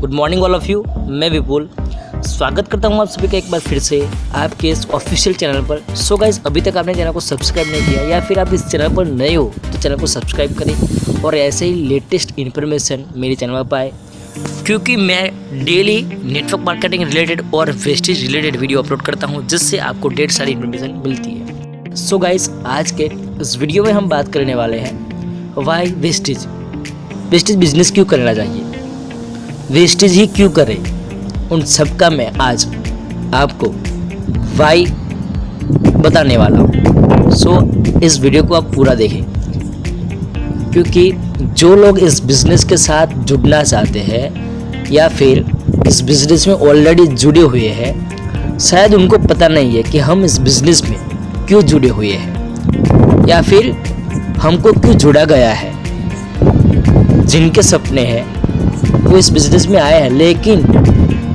Good morning all of you. मैं विपुल स्वागत करता हूँ आप सभी का एक बार फिर से आपके इस ऑफिशियल चैनल पर। सो गाइस, अभी तक आपने चैनल को सब्सक्राइब नहीं किया या फिर आप इस चैनल पर नए हो तो चैनल को सब्सक्राइब करें और ऐसे ही लेटेस्ट इन्फॉर्मेशन मेरे चैनल पर पाए, क्योंकि मैं डेली नेटवर्क मार्केटिंग रिलेटेड और वेस्टेज रिलेटेड वीडियो अपलोड करता हूँ, जिससे आपको ढेर सारी इन्फॉर्मेशन मिलती है। सो गाइस, आज के इस वीडियो में हम बात करने वाले हैं वाई वेस्टेज बिजनेस क्यों करना चाहिए, वेस्टेज ही क्यों करें, उन सब का मैं आज आपको वाई बताने वाला हूँ। सो इस वीडियो को आप पूरा देखें, क्योंकि जो लोग इस बिज़नेस के साथ जुड़ना चाहते हैं या फिर इस बिज़नेस में ऑलरेडी जुड़े हुए हैं, शायद उनको पता नहीं है कि हम इस बिज़नेस में क्यों जुड़े हुए हैं या फिर हमको क्यों जुड़ा गया है। जिनके सपने हैं वो इस बिज़नेस में आए हैं, लेकिन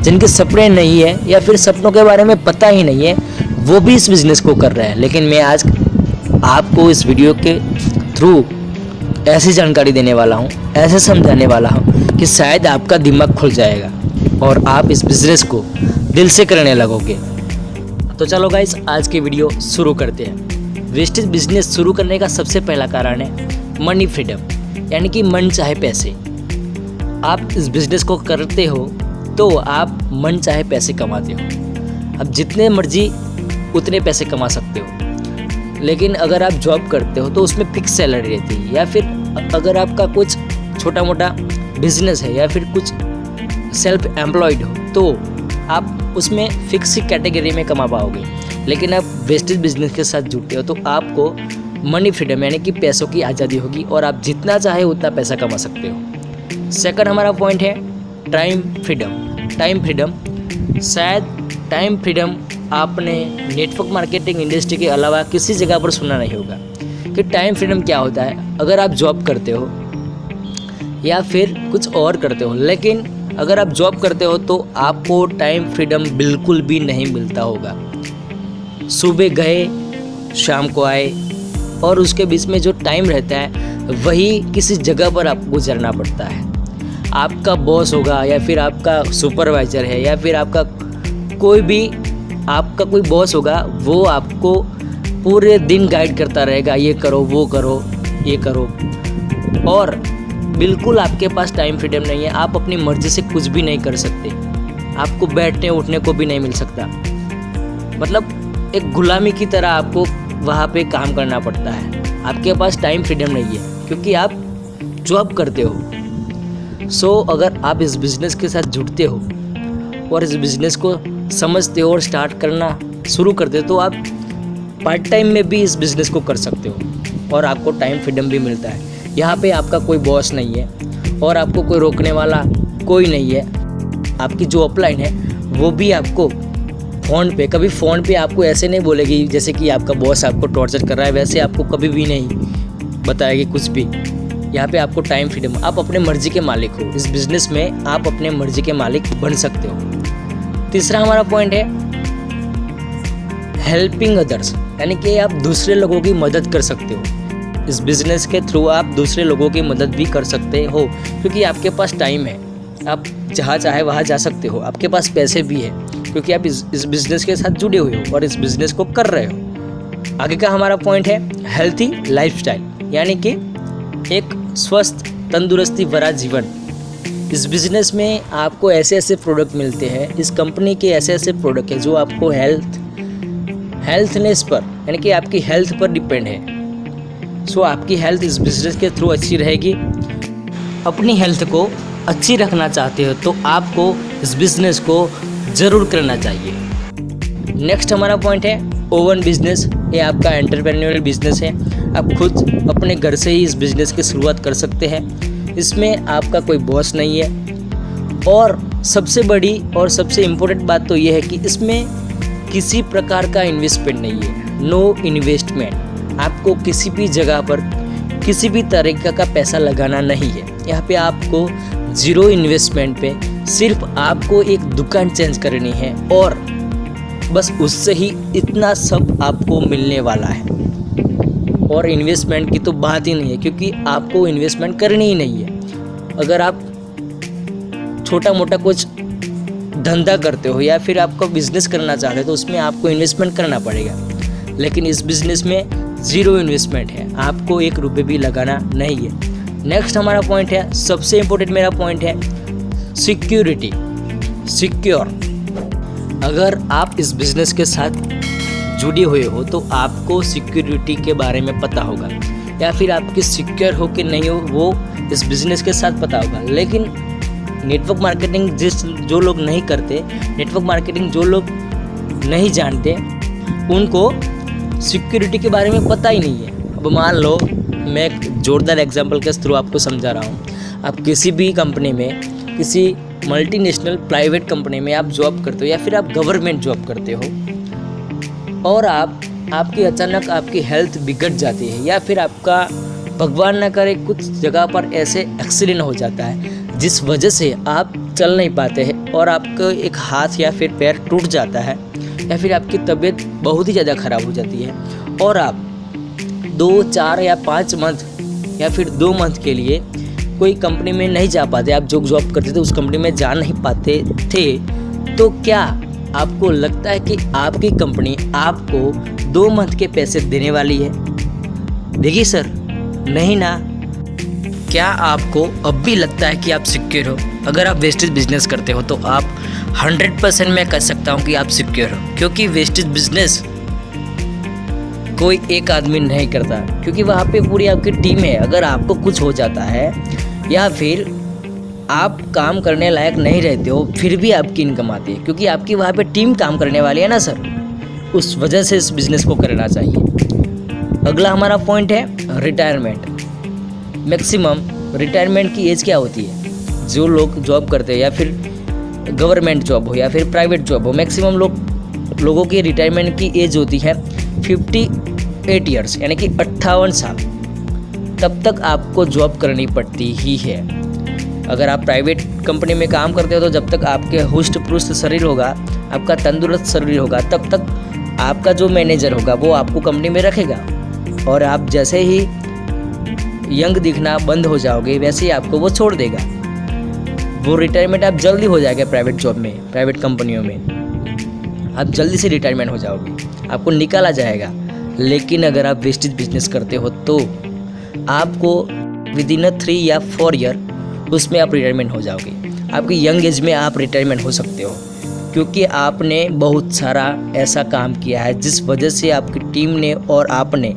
जिनके सपने नहीं है या फिर सपनों के बारे में पता ही नहीं है, वो भी इस बिज़नेस को कर रहे हैं। लेकिन मैं आज आपको इस वीडियो के थ्रू ऐसी जानकारी देने वाला हूँ, ऐसे समझाने वाला हूँ कि शायद आपका दिमाग खुल जाएगा और आप इस बिज़नेस को दिल से करने लगोगे। तो चलो गाइस, आज की वीडियो शुरू करते हैं। वेस्टेज बिजनेस शुरू करने का सबसे पहला कारण है मनी फ्रीडम, यानी कि मन चाहे पैसे। आप इस बिज़नेस को करते हो तो आप मन चाहे पैसे कमाते हो। आप जितने मर्जी उतने पैसे कमा सकते हो। लेकिन अगर आप जॉब करते हो तो उसमें फिक्स सैलरी रहती है, या फिर अगर आपका कुछ छोटा मोटा बिजनेस है या फिर कुछ सेल्फ एम्प्लॉयड हो तो आप उसमें फिक्स कैटेगरी में कमा पाओगे। लेकिन आप वेस्टेज बिजनेस के साथ जुड़ते हो तो आपको मनी फ्रीडम यानी कि पैसों की आज़ादी होगी और आप जितना चाहे उतना पैसा कमा सकते हो। सेकंड हमारा पॉइंट है टाइम फ्रीडम। शायद टाइम फ्रीडम आपने नेटवर्क मार्केटिंग इंडस्ट्री के अलावा किसी जगह पर सुना नहीं होगा कि टाइम फ्रीडम क्या होता है। अगर आप जॉब करते हो या फिर कुछ और करते हो, लेकिन अगर आप जॉब करते हो तो आपको टाइम फ्रीडम बिल्कुल भी नहीं मिलता होगा। सुबह गए शाम को आए और उसके बीच में जो टाइम रहता है वही किसी जगह पर आपको गुजरना पड़ता है। आपका बॉस होगा या फिर आपका सुपरवाइज़र है या फिर आपका कोई बॉस होगा, वो आपको पूरे दिन गाइड करता रहेगा, ये करो वो करो ये करो, और बिल्कुल आपके पास टाइम फ्रीडम नहीं है। आप अपनी मर्ज़ी से कुछ भी नहीं कर सकते, आपको बैठने उठने को भी नहीं मिल सकता। मतलब एक गुलामी की तरह आपको वहाँ पे काम करना पड़ता है। आपके पास टाइम फ्रीडम नहीं है क्योंकि आप जॉब करते हो। सो अगर आप इस बिज़नेस के साथ जुड़ते हो और इस बिज़नेस को समझते हो और स्टार्ट करना शुरू करते हो तो आप पार्ट टाइम में भी इस बिज़नेस को कर सकते हो और आपको टाइम फ्रीडम भी मिलता है। यहाँ पे आपका कोई बॉस नहीं है और आपको कोई रोकने वाला कोई नहीं है। आपकी जो अपलाइन है वो भी आपको फ़ोन पे आपको ऐसे नहीं बोलेगी जैसे कि आपका बॉस आपको टॉर्चर कर रहा है, वैसे आपको कभी भी नहीं बताएगी कुछ भी। यहाँ पे आपको टाइम फ्रीडम, आप अपने मर्जी के मालिक हो। इस बिज़नेस में आप अपने मर्जी के मालिक बन सकते हो। तीसरा हमारा पॉइंट है हेल्पिंग अदर्स, यानी कि आप दूसरे लोगों की मदद कर सकते हो। इस बिज़नेस के थ्रू आप दूसरे लोगों की मदद भी कर सकते हो, क्योंकि आपके पास टाइम है, आप जहाँ चाहे वहाँ जा सकते हो। आपके पास पैसे भी है क्योंकि आप इस बिज़नेस के साथ जुड़े हुए हो और इस बिज़नेस को कर रहे हो। आगे का हमारा पॉइंट है हेल्थी लाइफस्टाइल, यानी कि एक स्वस्थ तंदुरुस्ती भरा जीवन। इस बिज़नेस में आपको ऐसे ऐसे प्रोडक्ट मिलते हैं, इस कंपनी के ऐसे ऐसे प्रोडक्ट हैं जो आपको हेल्थनेस पर, यानी कि आपकी हेल्थ पर डिपेंड है। सो आपकी हेल्थ इस बिज़नेस के थ्रू अच्छी रहेगी। अपनी हेल्थ को अच्छी रखना चाहते हो तो आपको इस बिज़नेस को ज़रूर करना चाहिए। नेक्स्ट हमारा पॉइंट है ओवन बिज़नेस। ये आपका एंटरप्रेन्योरल बिज़नेस है। आप खुद अपने घर से ही इस बिज़नेस की शुरुआत कर सकते हैं। इसमें आपका कोई बॉस नहीं है और सबसे बड़ी और सबसे इम्पोर्टेंट बात तो ये है कि इसमें किसी प्रकार का इन्वेस्टमेंट नहीं है, नो इन्वेस्टमेंट। आपको किसी भी जगह पर किसी भी तरीके का पैसा लगाना नहीं है। यहाँ पे आपको ज़ीरो इन्वेस्टमेंट पे सिर्फ आपको एक दुकान चेंज करनी है और बस उससे ही इतना सब आपको मिलने वाला है। और इन्वेस्टमेंट की तो बात ही नहीं है, क्योंकि आपको इन्वेस्टमेंट करनी ही नहीं है। अगर आप छोटा मोटा कुछ धंधा करते हो या फिर आपको बिजनेस करना चाहते हो तो उसमें आपको इन्वेस्टमेंट करना पड़ेगा, लेकिन इस बिजनेस में ज़ीरो इन्वेस्टमेंट है, आपको 1 रुपये भी लगाना नहीं है। नेक्स्ट हमारा पॉइंट है, सबसे इम्पोर्टेंट मेरा पॉइंट है सिक्योरिटी। सिक्योर, अगर आप इस बिज़नेस के साथ जुड़े हुए हो तो आपको सिक्योरिटी के बारे में पता होगा, या फिर आपकी सिक्योर हो कि नहीं हो वो इस बिज़नेस के साथ पता होगा। लेकिन नेटवर्क मार्केटिंग जो लोग नहीं करते, नेटवर्क मार्केटिंग जो लोग नहीं जानते, उनको सिक्योरिटी के बारे में पता ही नहीं है। अब मान लो मैं एक जोरदार एग्जांपल के थ्रू आपको समझा रहा हूँ। आप किसी भी कंपनी में, किसी मल्टीनेशनल प्राइवेट कंपनी में आप जॉब करते हो या फिर आप गवर्नमेंट जॉब करते हो और आपकी अचानक आपकी हेल्थ बिगड़ जाती है या फिर आपका भगवान ना करे कुछ जगह पर ऐसे एक्सीडेंट हो जाता है जिस वजह से आप चल नहीं पाते हैं और आपका एक हाथ या फिर पैर टूट जाता है या फिर आपकी तबीयत बहुत ही ज़्यादा ख़राब हो जाती है और आप 2, 4 या 5 मंथ या फिर 2 मंथ के लिए कोई कंपनी में नहीं जा पाते, आप जो जॉब करते थे उस कंपनी में जा नहीं पाते थे, तो क्या आपको लगता है कि आपकी कंपनी आपको 2 मंथ के पैसे देने वाली है? देखिए सर, नहीं ना। क्या आपको अब भी लगता है कि आप सिक्योर हो? अगर आप वेस्टेज बिजनेस करते हो तो आप 100% मैं कह सकता हूँ कि आप सिक्योर हो, क्योंकि वेस्टेज बिजनेस कोई एक आदमी नहीं करता, क्योंकि वहाँ पे पूरी आपकी टीम है। अगर आपको कुछ हो जाता है या फिर आप काम करने लायक नहीं रहते हो फिर भी आपकी इनकम आती है, क्योंकि आपकी वहाँ पे टीम काम करने वाली है ना सर। उस वजह से इस बिज़नेस को करना चाहिए। अगला हमारा पॉइंट है रिटायरमेंट। मैक्सिमम रिटायरमेंट की एज क्या होती है? जो लोग जॉब करते हैं या फिर गवर्नमेंट जॉब हो या फिर प्राइवेट जॉब हो, मैक्सिमम लोगों की रिटायरमेंट की एज होती है 58 ईयर्स, यानी कि 58 साल। तब तक आपको जॉब करनी पड़ती ही है। अगर आप प्राइवेट कंपनी में काम करते हो तो जब तक आपके हुष्ट पुष्ट शरीर होगा, आपका तंदुरुस्त शरीर होगा, तब तक आपका जो मैनेजर होगा वो आपको कंपनी में रखेगा और आप जैसे ही यंग दिखना बंद हो जाओगे वैसे ही आपको वो छोड़ देगा। वो रिटायरमेंट आप जल्दी हो जाएगा प्राइवेट जॉब में, प्राइवेट कंपनियों में आप जल्दी से रिटायरमेंट हो जाओगे, आपको निकाला जाएगा। लेकिन अगर आप वेस्टेज बिजनेस करते हो तो आपको विदिन 3 या 4 ईयर उसमें आप रिटायरमेंट हो जाओगे। आपकी यंग एज में आप रिटायरमेंट हो सकते हो, क्योंकि आपने बहुत सारा ऐसा काम किया है जिस वजह से आपकी टीम ने और आपने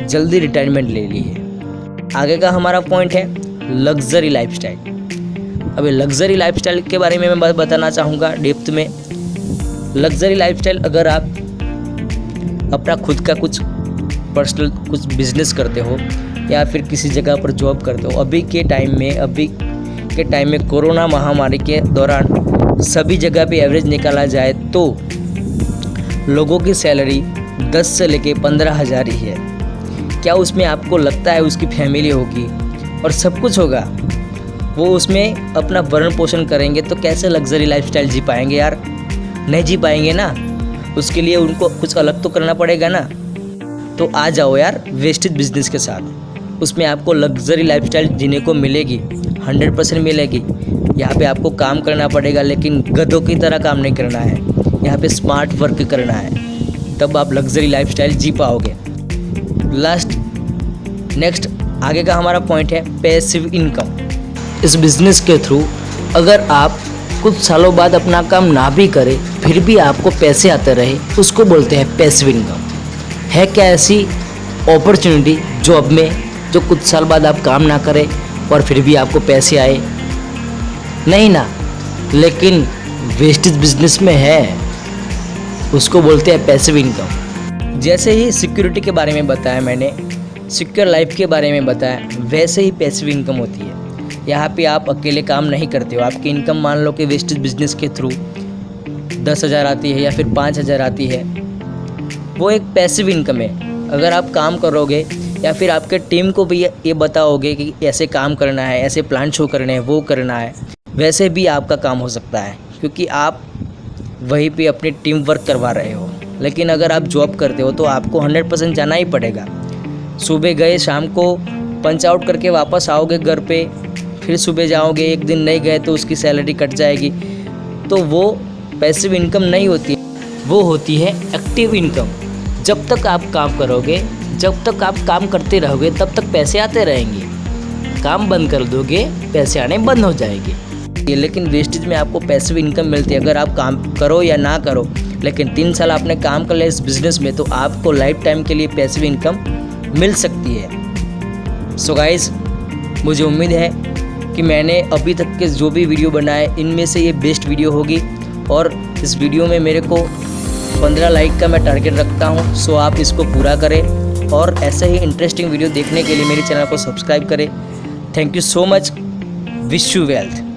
जल्दी रिटायरमेंट ले ली है। आगे का हमारा पॉइंट है लग्जरी लाइफस्टाइल। अभी लग्जरी लाइफस्टाइल के बारे में मैं बताना चाहूँगा डेप्थ में। लग्जरी लाइफस्टाइल, अगर आप अपना खुद का कुछ पर्सनल कुछ बिजनेस करते हो या फिर किसी जगह पर जॉब करते हो, अभी के टाइम में कोरोना महामारी के दौरान सभी जगह पे एवरेज निकाला जाए तो लोगों की सैलरी 10 से लेके 15,000 ही है। क्या उसमें आपको लगता है उसकी फैमिली होगी और सब कुछ होगा, वो उसमें अपना भरण पोषण करेंगे तो कैसे लग्जरी लाइफस्टाइल जी पाएंगे यार? नहीं जी पाएंगे ना। उसके लिए उनको कुछ अलग तो करना पड़ेगा ना। तो आ जाओ यार वेस्टेज बिजनेस के साथ, उसमें आपको लग्जरी लाइफस्टाइल जीने को मिलेगी, 100% मिलेगी। यहाँ पे आपको काम करना पड़ेगा लेकिन गधों की तरह काम नहीं करना है, यहाँ पे स्मार्ट वर्क करना है, तब आप लग्जरी लाइफस्टाइल जी पाओगे। नेक्स्ट आगे का हमारा पॉइंट है पैसिव इनकम। इस बिज़नेस के थ्रू अगर आप कुछ सालों बाद अपना काम ना भी करें फिर भी आपको पैसे आते रहे, उसको बोलते हैं पैसिव इनकम। है क्या ऐसी अपॉर्चुनिटी जॉब में जो कुछ साल बाद आप काम ना करें और फिर भी आपको पैसे आए? नहीं ना। लेकिन वेस्टेज बिजनेस में है, उसको बोलते हैं पैसिव इनकम। जैसे ही सिक्योरिटी के बारे में बताया मैंने, सिक्योर लाइफ के बारे में बताया, वैसे ही पैसिव इनकम होती है। यहाँ पे आप अकेले काम नहीं करते हो, आपकी इनकम मान लो कि वेस्टेज बिजनेस के थ्रू 10,000 आती है या फिर 5,000 आती है, वो एक पैसिव इनकम है। अगर आप काम करोगे या फिर आपके टीम को भी ये बताओगे कि ऐसे काम करना है, ऐसे प्लान शो करने हैं, वो करना है, वैसे भी आपका काम हो सकता है, क्योंकि आप वहीं पे अपनी टीम वर्क करवा रहे हो। लेकिन अगर आप जॉब करते हो तो आपको 100% जाना ही पड़ेगा। सुबह गए, शाम को पंच आउट करके वापस आओगे घर पे, फिर सुबह जाओगे, एक दिन नहीं गए तो उसकी सैलरी कट जाएगी। तो वो पैसिव इनकम नहीं होती, वो होती है एक्टिव इनकम। जब तक आप काम करोगे, जब तक आप काम करते रहोगे, तब तक पैसे आते रहेंगे। काम बंद कर दोगे, पैसे आने बंद हो जाएंगे। लेकिन वेस्टेज में आपको पैसिव इनकम मिलती है, अगर आप काम करो या ना करो। लेकिन 3 साल आपने काम कर लिया इस बिज़नेस में, तो आपको लाइफ टाइम के लिए पैसिव इनकम मिल सकती है। सो गाइस, मुझे उम्मीद है कि मैंने अभी तक के जो भी वीडियो बनाए, इनमें से ये बेस्ट वीडियो होगी। और इस वीडियो में मेरे को 15 लाइक का मैं टारगेट रखता हूँ। सो आप इसको पूरा करें और ऐसे ही इंटरेस्टिंग वीडियो देखने के लिए मेरे चैनल को सब्सक्राइब करें। Thank you so much. Wish you wealth.